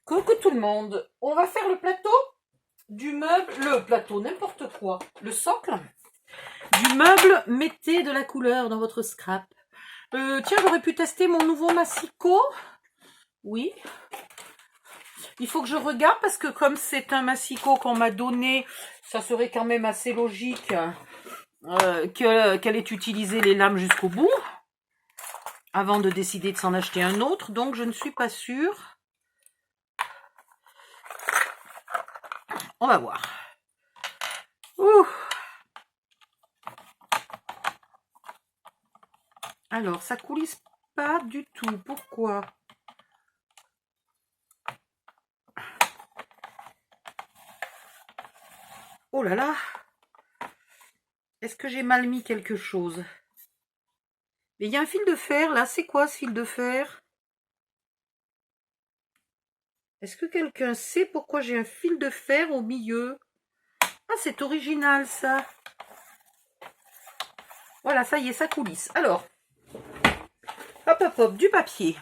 Coucou tout le monde, on va faire le plateau du meuble, le plateau, n'importe quoi, le socle du meuble. Mettez de la couleur dans votre scrap. Tiens, j'aurais pu tester mon nouveau massicot. Oui. Il faut que je regarde parce que comme c'est un massicot qu'on m'a donné, ça serait quand même assez logique qu'elle ait utilisé les lames jusqu'au bout avant de décider de s'en acheter un autre. Donc je ne suis pas sûre. On va voir. Ouh. Alors, ça coulisse pas du tout. Pourquoi? Oh là là! Est-ce que j'ai mal mis quelque chose? Mais il y a un fil de fer là. C'est quoi ce fil de fer? Est-ce que quelqu'un sait pourquoi j'ai un fil de fer au milieu? Ah, c'est original ça. Voilà, ça y est, ça coulisse. Alors, hop hop hop, du papier.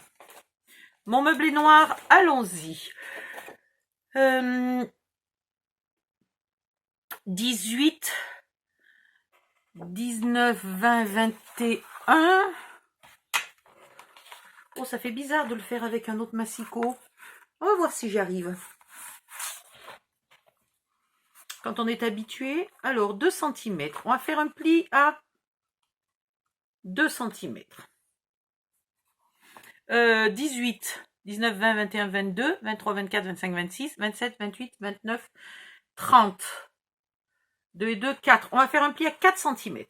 Mon meuble est noir, allons-y. 18, 19, 20, 21. Oh, ça fait bizarre de le faire avec un autre massicot. On va voir si j'y arrive. Quand on est habitué. Alors, 2 cm. On va faire un pli à 2 cm. 18, 19, 20, 21, 22, 23, 24, 25, 26, 27, 28, 29, 30. 2 et 2, 4. On va faire un pli à 4 cm.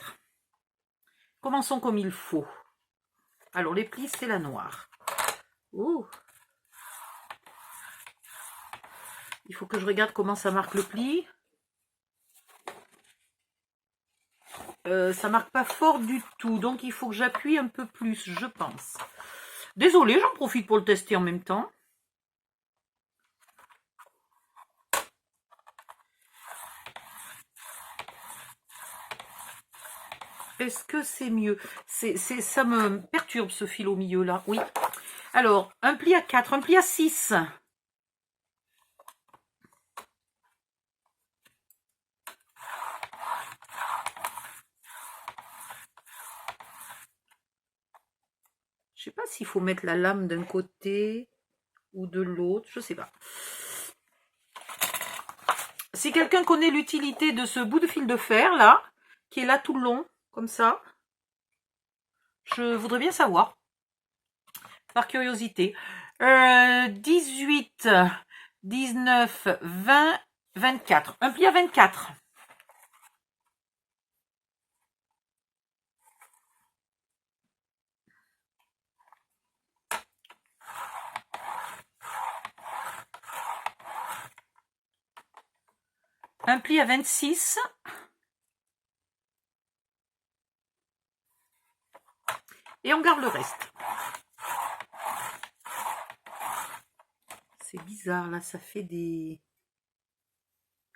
Commençons comme il faut. Alors, les plis, c'est la noire. Ouh. Il faut que je regarde comment ça marque le pli. Ça marque pas fort du tout. Donc, il faut que j'appuie un peu plus, je pense. Désolée, j'en profite pour le tester en même temps. Est-ce que c'est mieux? Ça me perturbe ce fil au milieu là. Oui. Alors, un pli à 4, un pli à 6. Je sais pas s'il faut mettre la lame d'un côté ou de l'autre. Je sais pas. Si quelqu'un connaît l'utilité de ce bout de fil de fer là, qui est là tout le long, comme ça, je voudrais bien savoir. Par curiosité. 18, 19, 20, 24. Un pli à 24. Un pli à 26. Et on garde le reste. C'est bizarre, là, ça fait des...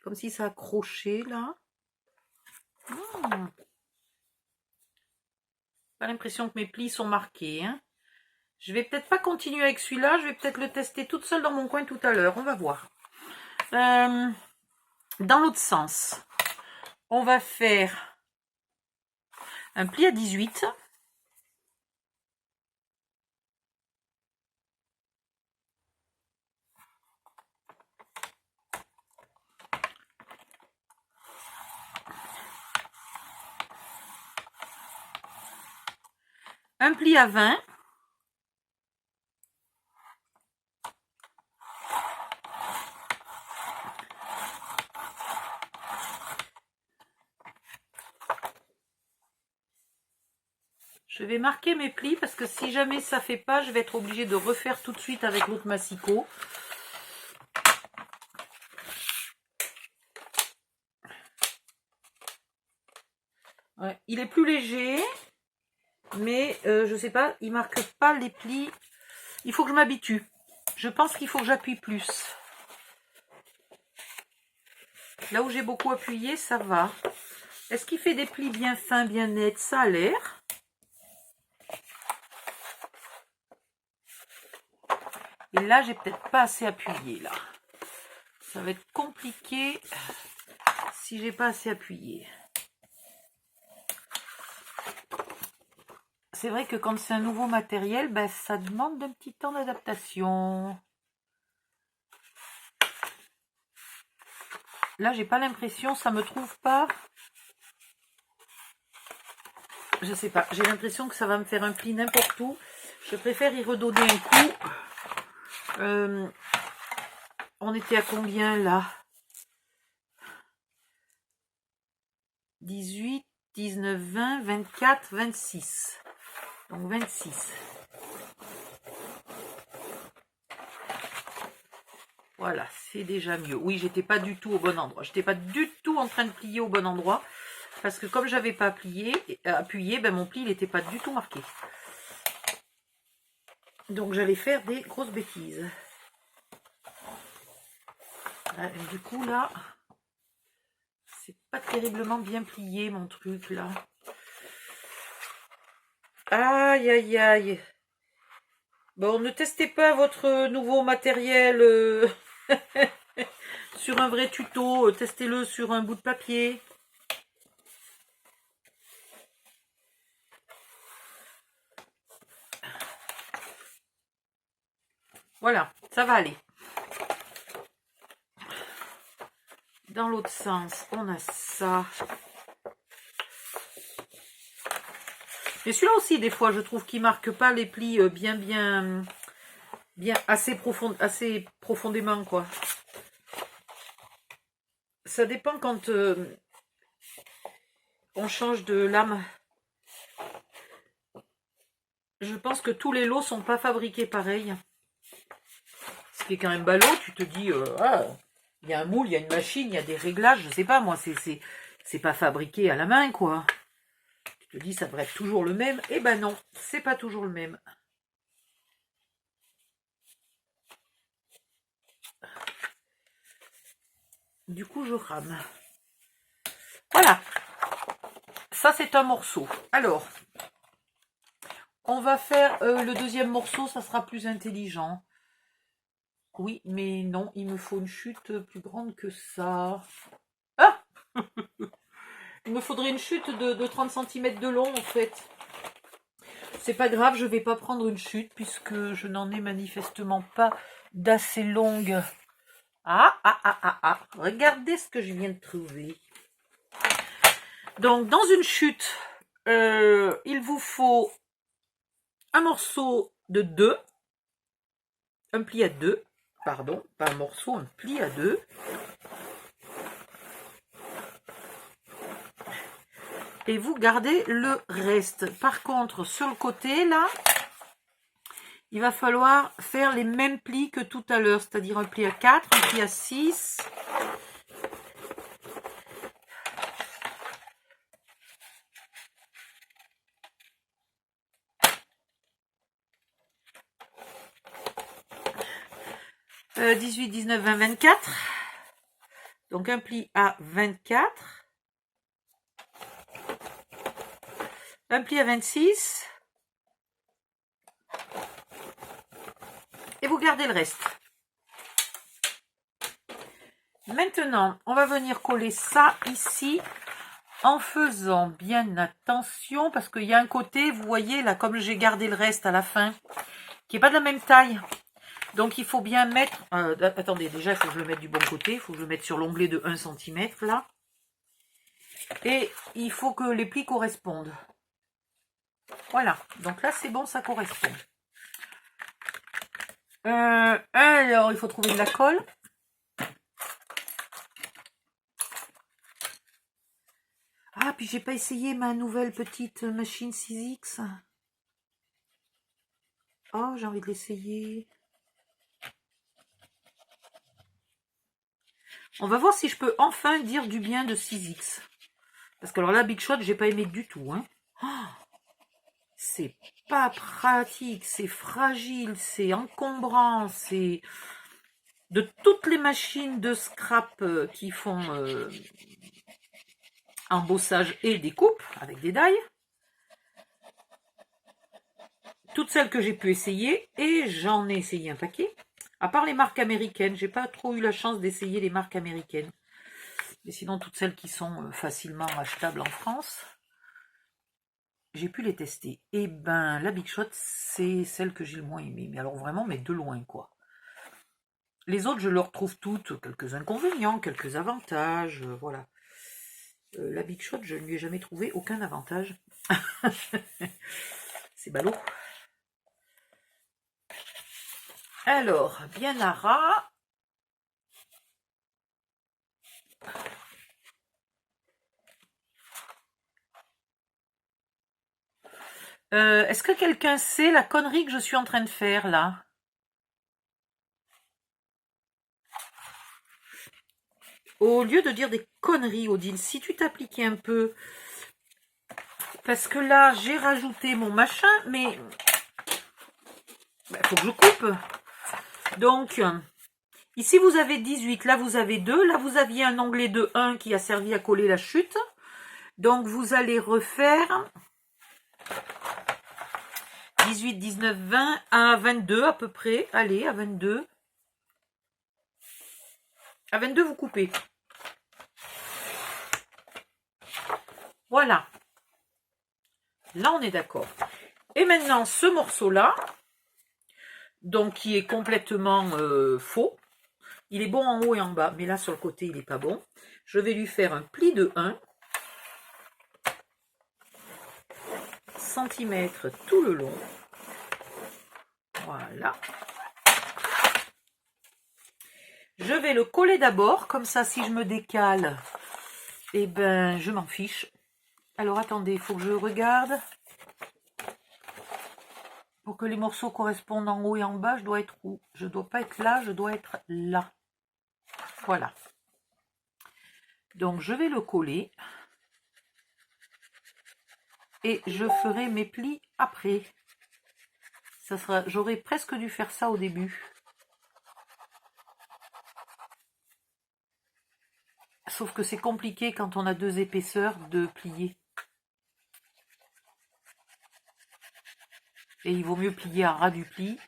Comme si ça accrochait, là. Pas l'impression que mes plis sont marqués. Hein. Je vais peut-être pas continuer avec celui-là. Je vais peut-être le tester toute seule dans mon coin tout à l'heure. On va voir. Dans l'autre sens, on va faire un pli à 18. Un pli à 20. Je vais marquer mes plis parce que si jamais ça ne fait pas, je vais être obligée de refaire tout de suite avec l'autre massicot. Ouais, il est plus léger, mais je sais pas, il marque pas les plis. Il faut que je m'habitue. Je pense qu'il faut que j'appuie plus. Là où j'ai beaucoup appuyé, ça va. Est-ce qu'il fait des plis bien fins, bien nets? Ça a l'air. Et là, j'ai peut-être pas assez appuyé, là. Ça va être compliqué si j'ai pas assez appuyé. C'est vrai que quand c'est un nouveau matériel, ben, ça demande un petit temps d'adaptation. Là, j'ai pas l'impression, ça me trouve pas. Je sais pas, j'ai l'impression que ça va me faire un pli n'importe où. Je préfère y redonner un coup. On était à combien là? 18, 19, 20, 24, 26. Donc 26. Voilà, c'est déjà mieux. Oui, j'étais pas du tout au bon endroit. J'étais pas du tout en train de plier au bon endroit. Parce que comme j'avais pas appuyé, ben mon pli, il n'était pas du tout marqué. Donc j'allais faire des grosses bêtises. Du coup là, c'est pas terriblement bien plié mon truc là. Aïe aïe aïe. Bon, ne testez pas votre nouveau matériel sur un vrai tuto. Testez-le sur un bout de papier. Voilà, ça va aller. Dans l'autre sens, on a ça. Mais celui-là aussi, des fois, je trouve qu'il marque pas les plis bien assez profondément, quoi. Ça dépend quand on change de lame. Je pense que tous les lots sont pas fabriqués pareil. Ce qui est quand même ballot, tu te dis, il y a un moule, il y a une machine, il y a des réglages, je sais pas, moi, c'est pas fabriqué à la main, quoi. Tu te dis, ça devrait être toujours le même. Eh ben non, c'est pas toujours le même. Du coup, je rame. Voilà. Ça, c'est un morceau. Alors, on va faire le deuxième morceau, ça sera plus intelligent. Oui, mais non, il me faut une chute plus grande que ça. Ah il me faudrait une chute de 30 cm de long, en fait. C'est pas grave, je vais pas prendre une chute, puisque je n'en ai manifestement pas d'assez longue. Regardez ce que je viens de trouver. Donc, dans une chute, il vous faut un morceau de 2. Un pli à 2. Pardon, pas un morceau, un pli à 2. Et vous gardez le reste. Par contre, sur le côté, là, il va falloir faire les mêmes plis que tout à l'heure. C'est-à-dire un pli à 4, un pli à 6. « 18, 19, 20, 24. Donc un pli à 24. Un pli à 26. Et vous gardez le reste. Maintenant, on va venir coller ça ici en faisant bien attention parce qu'il y a un côté, vous voyez là, comme j'ai gardé le reste à la fin, qui n'est pas de la même taille. Donc il faut bien mettre, attendez, déjà il faut que je le mette du bon côté, il faut que je le mette sur l'onglet de 1 cm là. Et il faut que les plis correspondent. Voilà, donc là c'est bon, ça correspond. Alors il faut trouver de la colle. Ah, puis j'ai pas essayé ma nouvelle petite machine 6X. Oh, j'ai envie de l'essayer. On va voir si je peux enfin dire du bien de 6X. Parce que alors là, Big Shot, j'ai pas aimé du tout. Hein. Oh, c'est pas pratique, c'est fragile, c'est encombrant, c'est... De toutes les machines de scrap qui font embossage et découpe avec des dailles, toutes celles que j'ai pu essayer, et j'en ai essayé un paquet. À part les marques américaines, j'ai pas trop eu la chance d'essayer les marques américaines. Mais sinon, toutes celles qui sont facilement achetables en France, j'ai pu les tester. Et ben, la Big Shot, c'est celle que j'ai le moins aimée. Mais alors vraiment, mais de loin, quoi. Les autres, je leur trouve toutes quelques inconvénients, quelques avantages, voilà. La Big Shot, je ne lui ai jamais trouvé aucun avantage. C'est ballot. Alors, Bianara. Est-ce que quelqu'un sait la connerie que je suis en train de faire, là? Au lieu de dire des conneries, Odile, si tu t'appliquais un peu... Parce que là, j'ai rajouté mon machin, mais... faut que je coupe. Donc, ici, vous avez 18. Là, vous avez 2. Là, vous aviez un onglet de 1 qui a servi à coller la chute. Donc, vous allez refaire 18, 19, 20 à 22 à peu près. Allez, à 22. À 22, vous coupez. Voilà. Là, on est d'accord. Et maintenant, ce morceau-là, donc qui est complètement faux. Il est bon en haut et en bas, mais là, sur le côté, il n'est pas bon. Je vais lui faire un pli de 1 cm tout le long. Voilà. Je vais le coller d'abord, comme ça, si je me décale, eh ben, je m'en fiche. Alors, attendez, il faut que je regarde. Pour que les morceaux correspondent en haut et en bas, je dois être où? Je ne dois pas être là, je dois être là. Voilà. Donc, je vais le coller. Et je ferai mes plis après. Ça sera, j'aurais presque dû faire ça au début. Sauf que c'est compliqué quand on a 2 épaisseurs de plier. Et il vaut mieux plier à ras du pli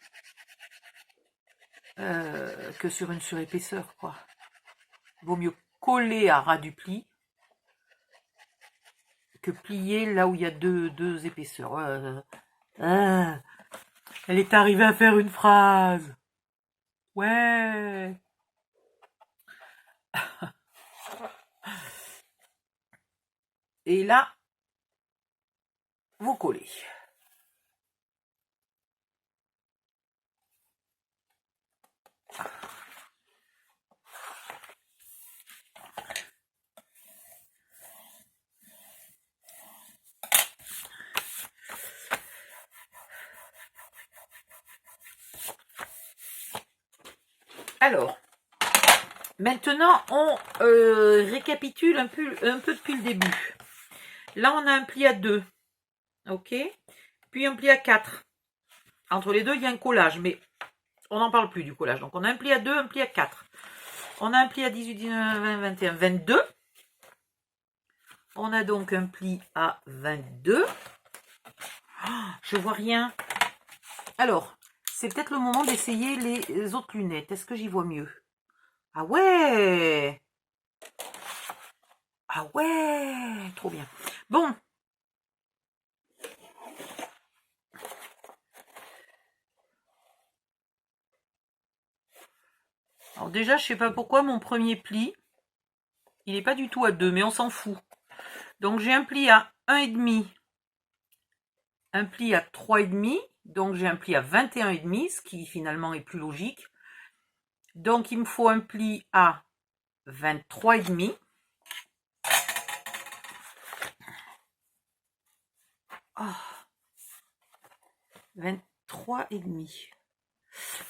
que sur une surépaisseur, quoi. Il vaut mieux coller à ras du pli que plier là où il y a deux épaisseurs. Elle est arrivée à faire une phrase. Ouais. Et là, vous collez. Alors, maintenant, on récapitule un peu depuis le début. Là, on a un pli à 2. Ok. Puis un pli à 4. Entre les deux, il y a un collage, mais on n'en parle plus du collage. Donc, on a un pli à 2, un pli à 4. On a un pli à 18, 19, 20, 21, 22. On a donc un pli à 22. Oh, je vois rien. Alors, c'est peut-être le moment d'essayer les autres lunettes. Est-ce que j'y vois mieux? Ah ouais! Ah ouais! Trop bien. Bon. Alors déjà, je sais pas pourquoi mon premier pli, il n'est pas du tout à 2, mais on s'en fout. Donc j'ai un pli à 1,5, un pli à 3,5, donc j'ai un pli à 21,5, ce qui finalement est plus logique. Donc il me faut un pli à 23,5. Oh, 23,5.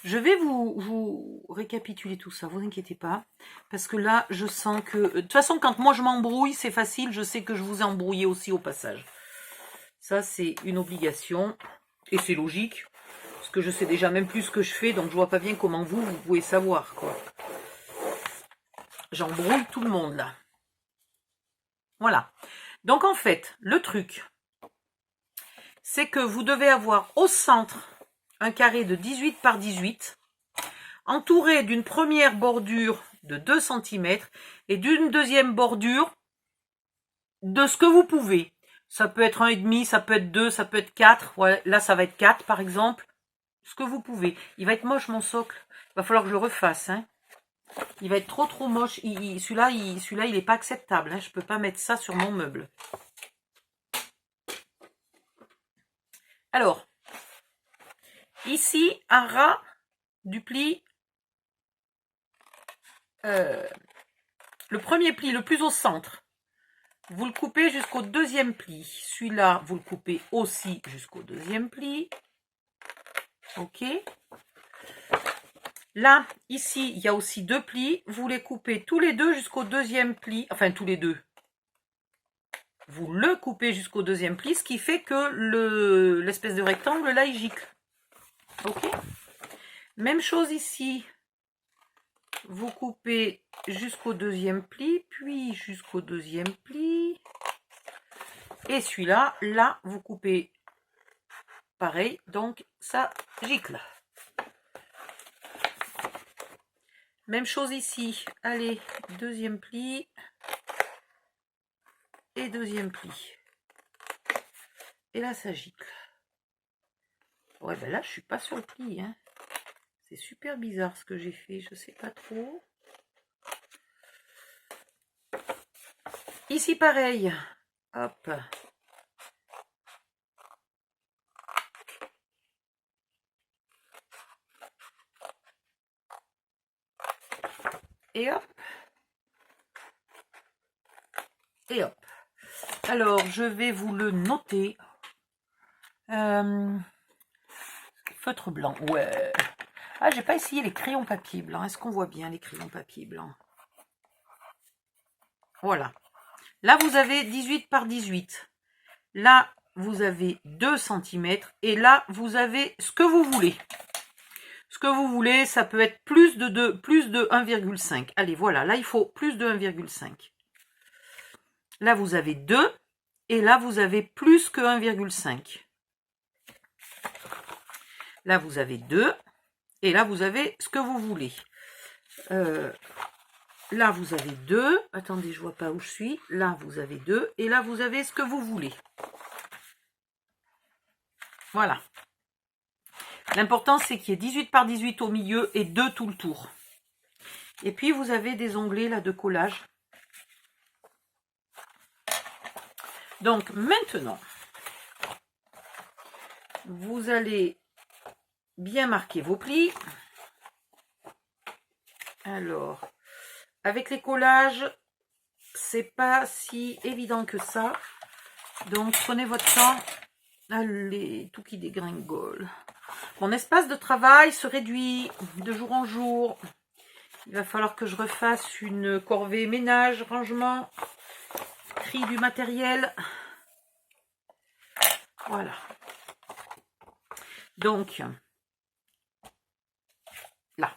Je vais vous récapituler tout ça, vous inquiétez pas. Parce que là, je sens que... De toute façon, quand moi je m'embrouille, c'est facile. Je sais que je vous ai embrouillé aussi au passage. Ça, c'est une obligation. Et c'est logique. Parce que je sais déjà même plus ce que je fais. Donc, je vois pas bien comment vous pouvez savoir, quoi. J'embrouille tout le monde, là. Voilà. Donc, en fait, le truc... c'est que vous devez avoir au centre un carré de 18 par 18, entouré d'une première bordure de 2 cm et d'une deuxième bordure de ce que vous pouvez. Ça peut être 1,5, ça peut être 2, ça peut être 4. Voilà, là, ça va être 4 par exemple. Ce que vous pouvez. Il va être moche mon socle. Il va falloir que je le refasse. Hein. Il va être trop moche. Celui-là, il n'est pas acceptable. Hein. Je ne peux pas mettre ça sur mon meuble. Alors, ici, un ras du pli. Le premier pli, le plus au centre. Vous le coupez jusqu'au deuxième pli. Celui-là, vous le coupez aussi jusqu'au deuxième pli. Ok. Là, ici, il y a aussi 2 plis. Vous les coupez tous les deux jusqu'au deuxième pli. Enfin, tous les deux. Vous le coupez jusqu'au deuxième pli, ce qui fait que l'espèce de rectangle, là, il gicle. Ok. Même chose ici. Vous coupez jusqu'au deuxième pli, puis jusqu'au deuxième pli. Et celui-là, là, vous coupez pareil. Donc, ça gicle. Même chose ici. Allez, deuxième pli. Et deuxième pli. Et là, ça gicle. Ouais, ben là, je suis pas sur le pli. Hein. C'est super bizarre ce que j'ai fait. Je sais pas trop. Ici, pareil. Hop. Et hop. Et hop. Alors, je vais vous le noter. Feutre blanc, ouais. Ah, j'ai pas essayé les crayons papier blanc. Est-ce qu'on voit bien les crayons papier blanc? Voilà. Là, vous avez 18 par 18. Là, vous avez 2 cm. Et là, vous avez ce que vous voulez. Ce que vous voulez, ça peut être plus de 1,5. Allez, voilà. Là, il faut plus de 1,5. Là, vous avez 2. Et là, vous avez plus que 1,5. Là, vous avez 2. Et là, vous avez ce que vous voulez. Là, vous avez 2. Attendez, je vois pas où je suis. Là, vous avez 2. Et là, vous avez ce que vous voulez. Voilà. L'important, c'est qu'il y ait 18 par 18 au milieu et 2 tout le tour. Et puis, vous avez des onglets là de collage. Donc, maintenant, vous allez bien marquer vos plis. Alors, avec les collages, c'est pas si évident que ça. Donc, prenez votre temps. Allez, tout qui dégringole. Mon espace de travail se réduit de jour en jour. Il va falloir que je refasse une corvée ménage, rangement, tri du matériel. Voilà. Donc, là.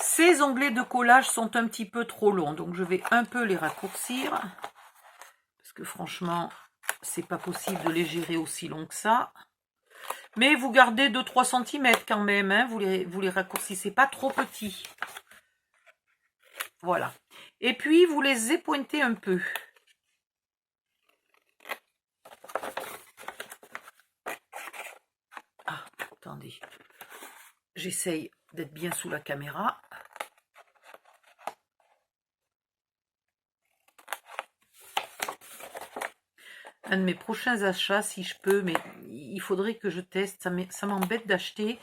Ces onglets de collage sont un petit peu trop longs, donc je vais un peu les raccourcir. Parce que franchement, c'est pas possible de les gérer aussi long que ça. Mais vous gardez 2-3 cm quand même, hein, vous les raccourcissez pas trop petits. Voilà. Et puis, vous les épointez un peu. Ah, attendez. J'essaye d'être bien sous la caméra. Un de mes prochains achats, si je peux, mais il faudrait que je teste. Ça m'embête d'acheter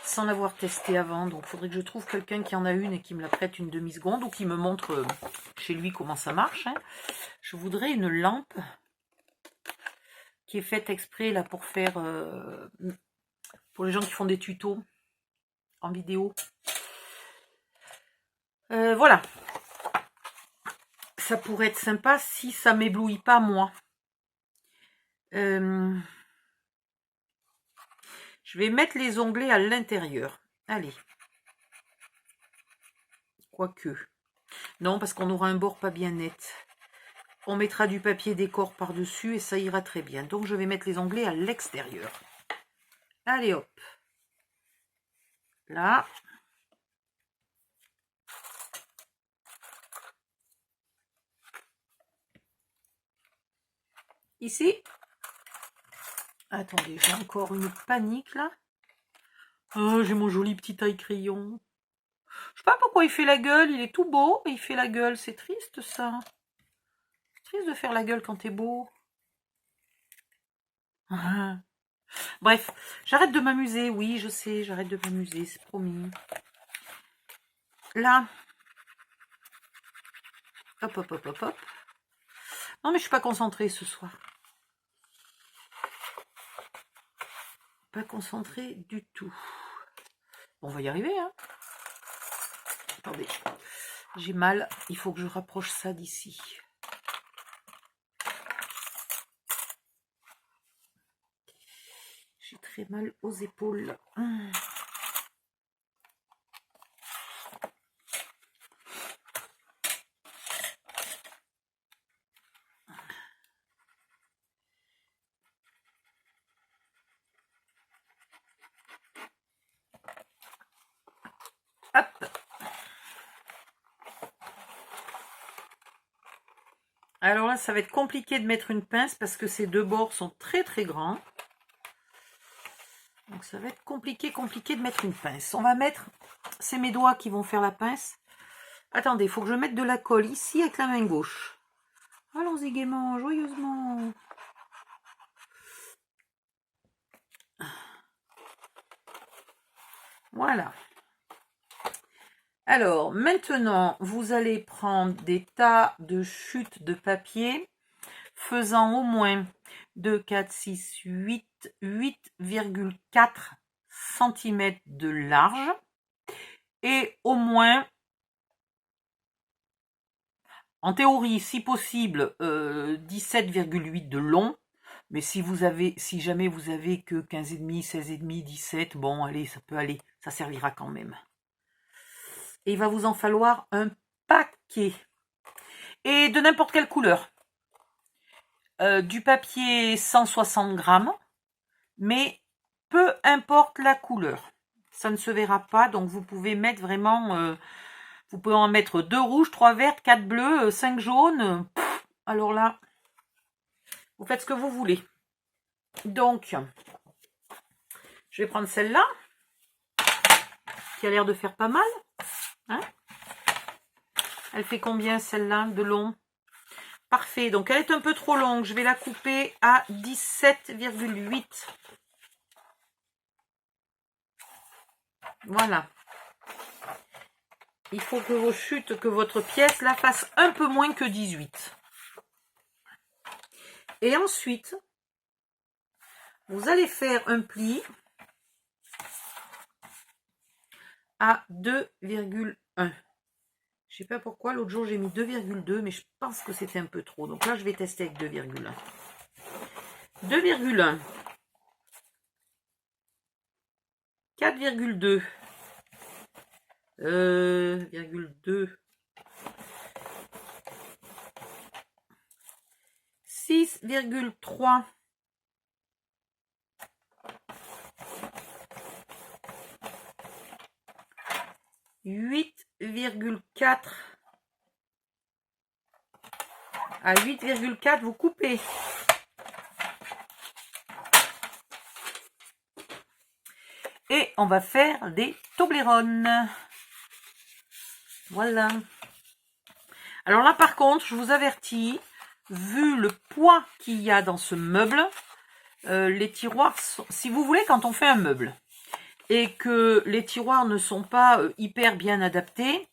sans l'avoir testé avant. Donc, il faudrait que je trouve quelqu'un qui en a une et qui me la prête une demi-seconde ou qui me montre chez lui comment ça marche. Hein. Je voudrais une lampe qui est faite exprès là pour faire... pour les gens qui font des tutos en vidéo. Voilà. Ça pourrait être sympa si ça m'éblouit pas moi. Je vais mettre les onglets à l'intérieur. Allez. Quoique. Non, parce qu'on aura un bord pas bien net. On mettra du papier décor par-dessus et ça ira très bien. Donc, je vais mettre les onglets à l'extérieur. Allez, hop. Là. Ici. Attendez, j'ai encore une panique là. Oh, j'ai mon joli petit taille-crayon. Je sais pas pourquoi il fait la gueule. Il est tout beau, mais il fait la gueule. C'est triste ça. C'est triste de faire la gueule quand t'es beau. Bref, j'arrête de m'amuser. Oui, je sais, j'arrête de m'amuser, c'est promis. Là. Hop, hop, hop, hop, hop. Non, mais je suis pas concentrée ce soir. Pas concentrée du tout. Bon, on va y arriver, hein. Attendez. J'ai mal. Il faut que je rapproche ça d'ici. J'ai très mal aux épaules. Hop. Alors là, ça va être compliqué de mettre une pince parce que ces deux bords sont très très grands. Donc ça va être compliqué de mettre une pince. On va mettre, c'est mes doigts qui vont faire la pince. Attendez, il faut que je mette de la colle ici avec la main gauche. Allons-y gaiement, joyeusement. Voilà. Alors, maintenant, vous allez prendre des tas de chutes de papier faisant au moins 2, 4, 6, 8, 8,4 cm de large et au moins, en théorie, si possible, 17,8 de long. Mais si jamais vous avez que 15,5, 16,5, 17, bon, allez, ça peut aller, ça servira quand même. Et il va vous en falloir un paquet. Et de n'importe quelle couleur. Du papier 160 grammes, mais peu importe la couleur. Ça ne se verra pas, donc vous pouvez mettre vraiment... vous pouvez en mettre 2 rouges, 3 vertes, 4 bleus, 5 jaunes. Alors là, vous faites ce que vous voulez. Donc, je vais prendre celle-là, qui a l'air de faire pas mal. Hein, elle fait combien celle-là de long? Parfait, donc elle est un peu trop longue. Je vais la couper à 17,8. Voilà. Il faut que vos chutes, que votre pièce la fasse un peu moins que 18. Et ensuite, vous allez faire un pli à 2,1. Je sais pas pourquoi, l'autre jour j'ai mis 2,2, mais je pense que c'était un peu trop. Donc là, je vais tester avec 2,1. 2,1. 4,2. 2. 6,3. 8,4. À 8,4, vous coupez. Et on va faire des Toblerone. Voilà. Alors là, par contre, je vous avertis, vu le poids qu'il y a dans ce meuble, les tiroirs, si vous voulez, quand on fait un meuble, et que les tiroirs ne sont pas hyper bien adaptés,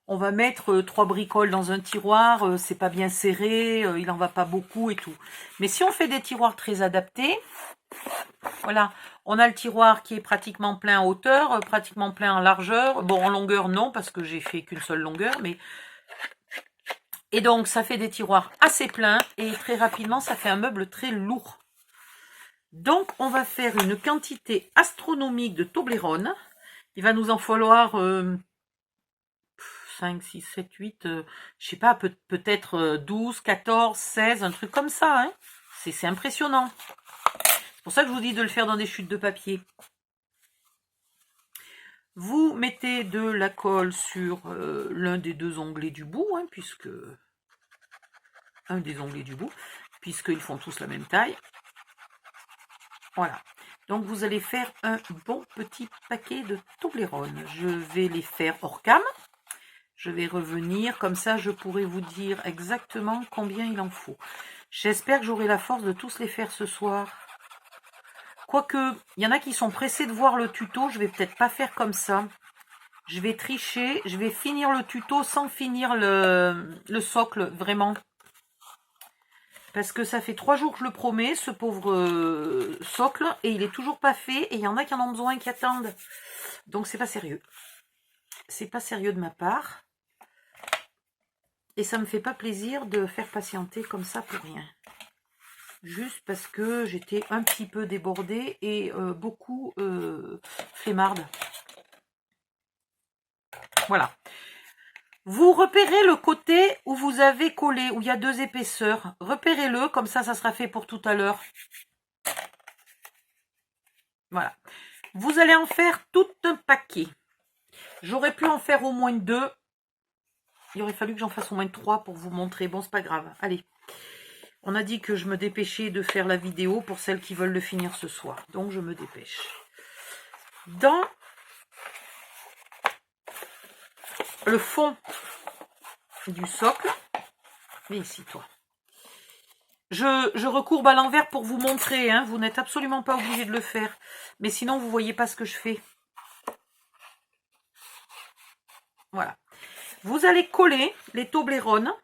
on va mettre 3 bricoles dans un tiroir, c'est pas bien serré, il n'en va pas beaucoup et tout. Mais si on fait des tiroirs très adaptés, voilà, on a le tiroir qui est pratiquement plein en hauteur, pratiquement plein en largeur. Bon, en longueur, non, parce que j'ai fait qu'une seule longueur, mais... Et donc, ça fait des tiroirs assez pleins, et très rapidement, ça fait un meuble très lourd. Donc, on va faire une quantité astronomique de Toblerone. Il va nous en falloir 5, 6, 7, 8, je sais pas, peut-être 12, 14, 16, un truc comme ça. Hein. C'est impressionnant. C'est pour ça que je vous dis de le faire dans des chutes de papier. Vous mettez de la colle sur l'un des deux onglets du bout, hein, puisqu'ils font tous la même taille. Voilà. Donc vous allez faire un bon petit paquet de Toblerone. Je vais les faire hors cam. Je vais revenir, comme ça je pourrai vous dire exactement combien il en faut. J'espère que j'aurai la force de tous les faire ce soir. Quoique, il y en a qui sont pressés de voir le tuto, je vais peut-être pas faire comme ça. Je vais tricher, je vais finir le tuto sans finir le socle, vraiment. Parce que ça fait 3 jours que je le promets, ce pauvre socle, et il est toujours pas fait, et il y en a qui en ont besoin, qui attendent. Donc c'est pas sérieux. C'est pas sérieux de ma part. Et ça me fait pas plaisir de faire patienter comme ça pour rien. Juste parce que j'étais un petit peu débordée et beaucoup flemmarde. Voilà. Vous repérez le côté où vous avez collé, où il y a 2 épaisseurs. Repérez-le, comme ça, ça sera fait pour tout à l'heure. Voilà. Vous allez en faire tout un paquet. J'aurais pu en faire au moins 2. Il aurait fallu que j'en fasse au moins 3 pour vous montrer. Bon, c'est pas grave. Allez. On a dit que je me dépêchais de faire la vidéo pour celles qui veulent le finir ce soir. Donc, je me dépêche. Dans le fond du socle, mais ici, toi. Je recourbe à l'envers pour vous montrer. Hein, vous n'êtes absolument pas obligé de le faire. Mais sinon, vous ne voyez pas ce que je fais. Voilà. Vous allez coller les Toblerone,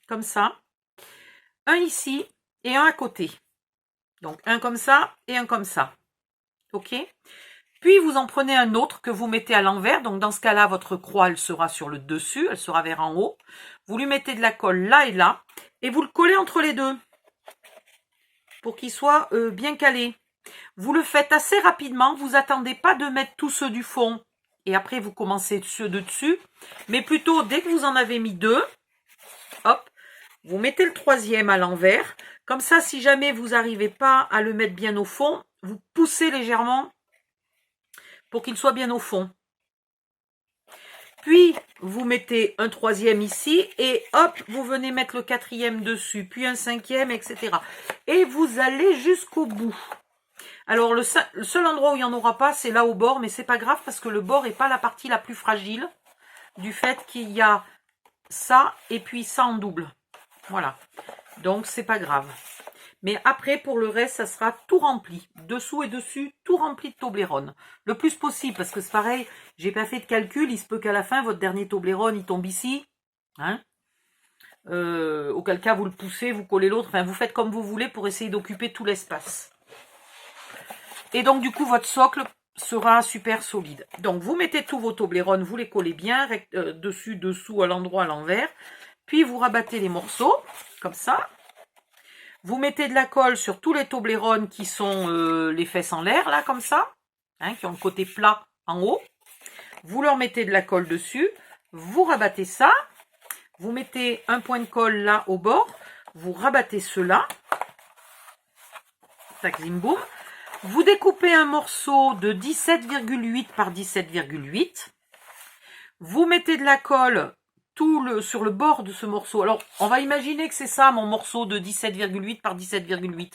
comme ça. Un ici et un à côté. Donc, un comme ça et un comme ça. OK? Puis, vous en prenez un autre que vous mettez à l'envers. Donc, dans ce cas-là, votre croix, elle sera sur le dessus. Elle sera vers en haut. Vous lui mettez de la colle là et là. Et vous le collez entre les deux. Pour qu'il soit bien calé. Vous le faites assez rapidement. Vous attendez pas de mettre tous ceux du fond. Et après, vous commencez ceux de dessus. Mais plutôt, dès que vous en avez mis 2, hop, vous mettez le 3e à l'envers. Comme ça, si jamais vous n'arrivez pas à le mettre bien au fond, vous poussez légèrement pour qu'il soit bien au fond. Puis, vous mettez un 3e ici et hop, vous venez mettre le 4e dessus, puis un 5e, etc. Et vous allez jusqu'au bout. Alors, le seul endroit où il n'y en aura pas, c'est là au bord, mais c'est pas grave parce que le bord n'est pas la partie la plus fragile du fait qu'il y a ça et puis ça en double. Voilà. Donc, c'est pas grave. Mais après, pour le reste, ça sera tout rempli. Dessous et dessus, tout rempli de Toblerone. Le plus possible, parce que c'est pareil, j'ai pas fait de calcul, il se peut qu'à la fin, votre dernier Toblerone, il tombe ici. Hein, auquel cas, vous le poussez, vous collez l'autre. Enfin, vous faites comme vous voulez pour essayer d'occuper tout l'espace. Et donc, du coup, votre socle sera super solide. Donc, vous mettez tous vos Toblerone, vous les collez bien, dessus, dessous, à l'endroit, à l'envers. Puis, vous rabattez les morceaux, comme ça. Vous mettez de la colle sur tous les Toblerone qui sont les fesses en l'air, là, comme ça. Hein, qui ont le côté plat en haut. Vous leur mettez de la colle dessus. Vous rabattez ça. Vous mettez un point de colle là, au bord. Vous rabattez cela. Tac, zim, boum. Vous découpez un morceau de 17,8 par 17,8. Vous mettez de la colle sur le bord de ce morceau. Alors, on va imaginer que c'est ça mon morceau de 17,8 par 17,8.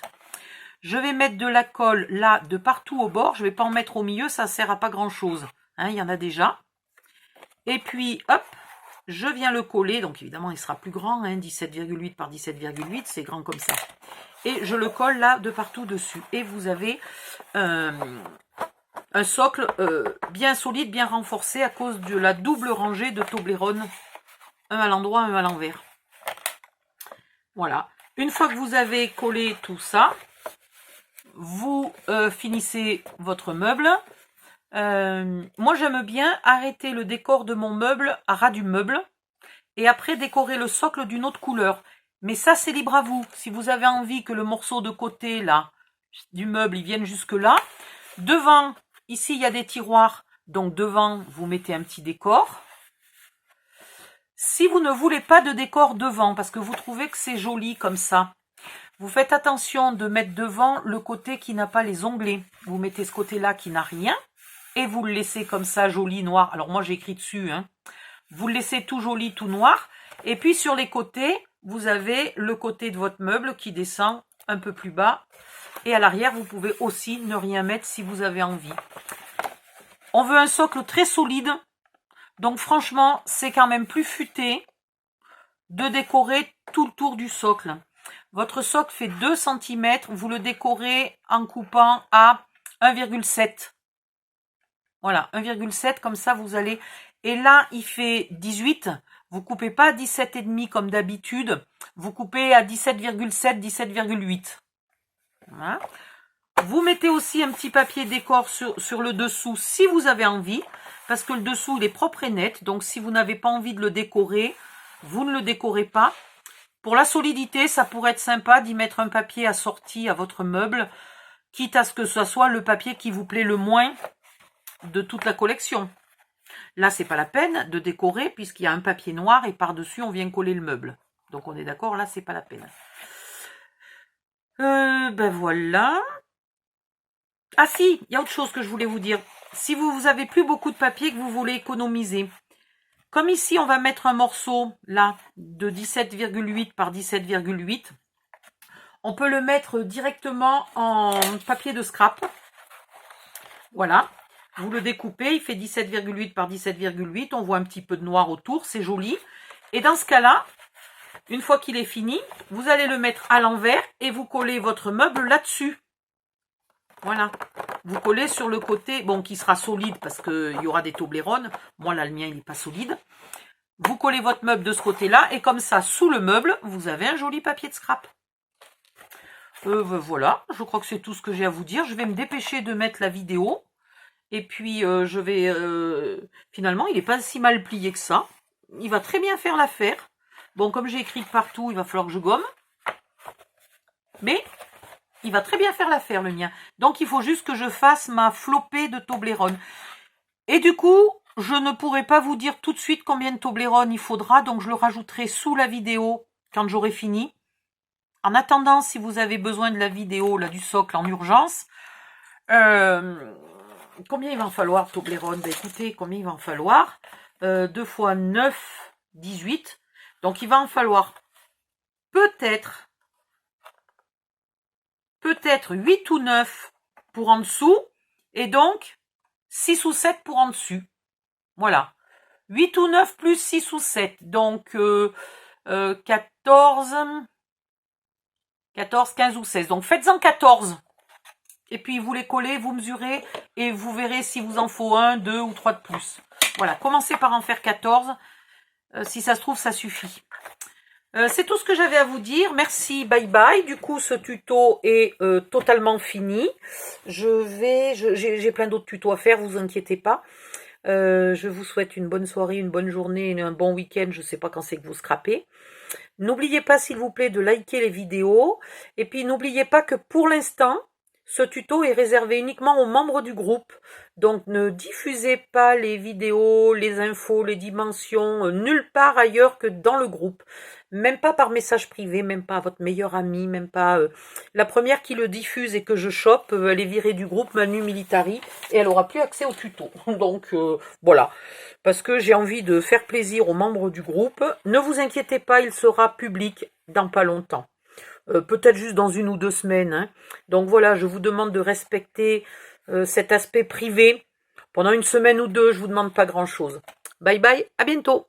Je vais mettre de la colle là, de partout au bord. Je ne vais pas en mettre au milieu, ça ne sert à pas grand-chose. Hein, il y en a déjà. Et puis, hop, je viens le coller. Donc, évidemment, il sera plus grand. Hein, 17,8 par 17,8, c'est grand comme ça. Et je le colle là, de partout dessus. Et vous avez un socle bien solide, bien renforcé à cause de la double rangée de Toblerone. Un à l'endroit, un à l'envers. Voilà. Une fois que vous avez collé tout ça, vous finissez votre meuble. Moi, j'aime bien arrêter le décor de mon meuble à ras du meuble. Et après, décorer le socle d'une autre couleur. Mais ça, c'est libre à vous. Si vous avez envie que le morceau de côté, là, du meuble, il vienne jusque là. Devant, ici, il y a des tiroirs. Donc, devant, vous mettez un petit décor. Si vous ne voulez pas de décor devant, parce que vous trouvez que c'est joli comme ça, vous faites attention de mettre devant le côté qui n'a pas les onglets. Vous mettez ce côté-là qui n'a rien, et vous le laissez comme ça, joli, noir. Alors moi j'ai écrit dessus, hein. Vous le laissez tout joli, tout noir. Et puis sur les côtés, vous avez le côté de votre meuble qui descend un peu plus bas. Et à l'arrière, vous pouvez aussi ne rien mettre si vous avez envie. On veut un socle très solide. Donc franchement, c'est quand même plus futé de décorer tout le tour du socle. Votre socle fait 2 cm. Vous le décorez en coupant à 1,7. Voilà, 1,7, comme ça vous allez... Et là, il fait 18. Vous coupez pas à 17,5 comme d'habitude. Vous coupez à 17,7, 17,8. Voilà. Vous mettez aussi un petit papier décor sur le dessous si vous avez envie. Parce que le dessous, il est propre et net. Donc, si vous n'avez pas envie de le décorer, vous ne le décorez pas. Pour la solidité, ça pourrait être sympa d'y mettre un papier assorti à votre meuble. Quitte à ce que ce soit le papier qui vous plaît le moins de toute la collection. Là, c'est pas la peine de décorer puisqu'il y a un papier noir et par-dessus, on vient coller le meuble. Donc, on est d'accord, là, c'est pas la peine. Ben voilà. Ah si, il y a autre chose que je voulais vous dire. Si vous avez plus beaucoup de papier que vous voulez économiser, comme ici, on va mettre un morceau, là, de 17,8 par 17,8, on peut le mettre directement en papier de scrap. Voilà. Vous le découpez, il fait 17,8 par 17,8. On voit un petit peu de noir autour, c'est joli. Et dans ce cas-là, une fois qu'il est fini, vous allez le mettre à l'envers et vous collez votre meuble là-dessus. Voilà. Vous collez sur le côté, bon, qui sera solide parce qu'il y aura des Toblerone. Moi, là, le mien, il n'est pas solide. Vous collez votre meuble de ce côté-là et comme ça, sous le meuble, vous avez un joli papier de scrap. Voilà, je crois que c'est tout ce que j'ai à vous dire. Je vais me dépêcher de mettre la vidéo. Et puis, je vais... finalement, il n'est pas si mal plié que ça. Il va très bien faire l'affaire. Bon, comme j'ai écrit partout, il va falloir que je gomme. Mais, il va très bien faire l'affaire, le mien. Donc, il faut juste que je fasse ma flopée de Toblerone. Et du coup, je ne pourrai pas vous dire tout de suite combien de Toblerone il faudra. Donc, je le rajouterai sous la vidéo quand j'aurai fini. En attendant, si vous avez besoin de la vidéo, là, du socle en urgence... combien il va en falloir, Toblerone? Ben, écoutez, combien il va en falloir 2 x 9, 18. Donc, il va en falloir peut-être 8 ou 9 pour en dessous. Et donc, 6 ou 7 pour en dessus. Voilà. 8 ou 9 plus 6 ou 7. Donc, 14, 15 ou 16. Donc, faites-en 14. Et puis, vous les collez, vous mesurez et vous verrez si vous en faut 1, 2 ou 3 de plus. Voilà, commencez par en faire 14. Si ça se trouve, ça suffit. C'est tout ce que j'avais à vous dire. Merci, bye bye. Du coup, ce tuto est totalement fini. J'ai plein d'autres tutos à faire, vous inquiétez pas. Je vous souhaite une bonne soirée, une bonne journée, un bon week-end. Je ne sais pas quand c'est que vous scrapez. N'oubliez pas, s'il vous plaît, de liker les vidéos. Et puis, n'oubliez pas que pour l'instant, ce tuto est réservé uniquement aux membres du groupe. Donc, ne diffusez pas les vidéos, les infos, les dimensions, nulle part ailleurs que dans le groupe. Même pas par message privé, même pas à votre meilleur ami, même pas... La première qui le diffuse et que je chope, elle est virée du groupe Manu Militari et elle aura plus accès au tuto. Donc, voilà. Parce que j'ai envie de faire plaisir aux membres du groupe. Ne vous inquiétez pas, il sera public dans pas longtemps. Peut-être juste dans 1 ou 2 semaines. Hein. Donc voilà, je vous demande de respecter cet aspect privé. Pendant 1 semaine ou 2, je vous demande pas grand-chose. Bye bye, à bientôt.